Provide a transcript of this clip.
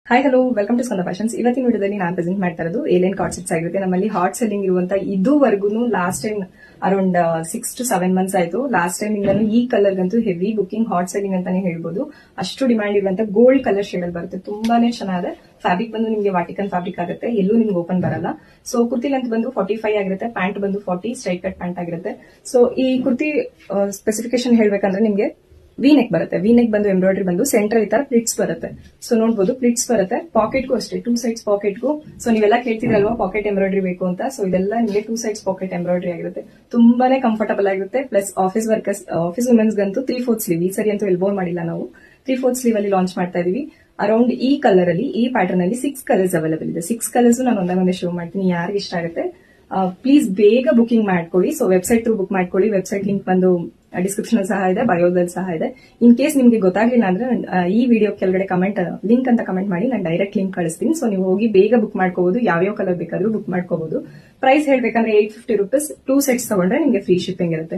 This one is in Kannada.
Hi hello welcome to Skanda fashions. ಇವತ್ತಿನ ವಿಡಿಯೋದಲ್ಲಿ ನಾನು ಪ್ರೆಸೆಂಟ್ ಮಾಡ್ತಾ ಇರೋದು ಏಲಿಯನ್ ಕಾರ್ಡ್ ಸೆಟ್ಸ್ ಆಗಿರುತ್ತೆ. ನಮ್ಮಲ್ಲಿ ಹಾಟ್ ಸೆಲ್ಲಿಂಗ್ ಇರುವಂತ ಇದುವರೆಗೂ last time around 6 to 7 months ಆಯ್ತು. ಲಾಸ್ಟ್ ಟೈಮ್ ಇಂದನೂ ಈ ಕಲರ್ ಗಂತೂ ಹೆವಿ ಬುಕಿಂಗ್, ಹಾಟ್ ಸೆಲ್ಲಿಂಗ್ ಅಂತಾನೆ ಹೇಳ್ಬೋದು. ಅಷ್ಟು ಡಿಮ್ಯಾಂಡ್ ಇರುವಂತ ಗೋಲ್ಡ್ ಕಲರ್ ಶೇಡ್ ಅಲ್ಲಿ ಬರುತ್ತೆ. ತುಂಬಾನೇ ಚೆನ್ನಾಗಿದೆ. ಫ್ಯಾಬ್ರಿಕ್ ಬಂದು ನಿಮಗೆ ವಾಟಿಕನ್ ಫ್ಯಾಬ್ರಿಕ್ ಆಗುತ್ತೆ, ಎಲ್ಲೂ ನಿಮ್ಗೆ ಓಪನ್ ಬರಲ್ಲ. ಸೊ ಕುರ್ತಿ ಲೆಂತ್ ಬಂದು 45 ಆಗಿರುತ್ತೆ, ಪ್ಯಾಂಟ್ ಬಂದು 40 ಸ್ಟ್ರೈಟ್ ಕಟ್ ಪ್ಯಾಂಟ್ ಆಗಿರುತ್ತೆ. ಸೊ ಈ ಕುರ್ತಿ ಸ್ಪೆಸಿಫಿಕೇಶನ್ ಹೇಳ್ಬೇಕಂದ್ರೆ ನಿಮಗೆ ವಿ ನೆಕ್ ಬರುತ್ತೆ. ವಿ ನೆಕ್ ಬಂದು ಎಂಬ್ರಾಯ್ಡ್ರಿ ಬಂದು ಸೆಂಟ್ರಲ್ ಈ ತರ ಪ್ಲಿಟ್ಸ್ ಬರುತ್ತೆ. ಸೊ ನೋಡಬಹುದು ಪ್ಲಿಟ್ಸ್ ಬರುತ್ತೆ. ಪಾಕೆಟ್ಗೂ ಅಷ್ಟೇ, 2 ಸೈಡ್ಸ್ ಪಾಕೆಟ್ಗೂ. ಸೊ ನೀವೆಲ್ಲ ಕೇಳ್ತಿದ್ರಲ್ವಾ ಪಾಕೆಟ್ ಎಂಬ್ರಾಯ್ಡ್ರಿ ಬೇಕು ಅಂತ. ಸೊ ಇದೆಲ್ಲ ನಿಮಗೆ 2 ಸೈಡ್ಸ್ ಪಾಕೆಟ್ ಎಂಬ್ರಾಯ್ಡ್ರಿ ಆಗಿರುತ್ತೆ. ತುಂಬಾನೇ ಕಂಫರ್ಟಬಲ್ ಆಗಿರುತ್ತೆ. Plus office workers, office womens ಗಂತೂ 3/4 ಸ್ಲೀವ್. ಈ ಸರಿ ಅಂತೂ ಎಲ್ಬೋರ್ ಮಾಡಿಲ್ಲ ನಾವು, 3/4 ಸ್ಲೀವ್ ಅಲ್ಲಿ ಲಾಂಚ್ ಮಾಡ್ತಾ ಇದೀವಿ. ಅರೌಂಡ್ ಈ ಕಲರ್ ಅಲ್ಲಿ, ಈ ಪ್ಯಾಟರ್ನ್ ಅಲ್ಲಿ 6 ಕಲರ್ಸ್ ಅವೈಲೇಬಲ್ ಇದೆ. 6 ಕಲರ್ಸ್ ನಾನು ಒಂದೇ ಶೋ ಮಾಡ್ತೀನಿ. ಯಾರಿಗೆ ಇಷ್ಟ ಆಗುತ್ತೆ ಪ್ಲೀಸ್ ಬೇಗ ಬುಕಿಂಗ್ ಮಾಡ್ಕೊಳ್ಳಿ. ಸೊ ವೆಬ್ಸೈಟ್ ಥ್ರೂ ಬುಕ್ ಮಾಡ್ಕೊಳ್ಳಿ. ವೆಬ್ಸೈಟ್ ಲಿಂಕ್ ಬಂದು ಡಿಸ್ಕ್ರಿಪ್ಷನ್ ಸಹ ಇದೆ, ಬಯೋದಲ್ಲಿ ಸಹ ಇದೆ. ಇನ್ ಕೇಸ್ ನಿಮ್ಗೆ ಗೊತ್ತಾಗ್ಲಿಲ್ಲ ಅಂದ್ರೆ ಈ ವಿಡಿಯೋ ಕೆಳಗಡೆ ಕಮೆಂಟ್ ಲಿಂಕ್ ಅಂತ ಕಮೆಂಟ್ ಮಾಡಿ, ನಾನು ಡೈರೆಕ್ಟ್ ಲಿಂಕ್ ಕಳಿಸ್ತೀನಿ. ಸೊ ನೀವು ಹೋಗಿ ಬೇಗ ಬುಕ್ ಮಾಡ್ಕೋಬಹುದು. ಯಾವ್ಯಾವ ಕಲರ್ ಬೇಕಾದ್ರೂ ಬುಕ್ ಮಾಡ್ಕೋಬಹುದು. ಪ್ರೈಸ್ ಹೇಳ್ಬೇಕಂದ್ರೆ 850 ರೂಪೀಸ್. 2 ಸೆಟ್ಸ್ ತಗೊಂಡ್ರೆ ನಿಮಗೆ ಫ್ರೀ ಶಿಪ್ಪಿಂಗ್ ಇರುತ್ತೆ.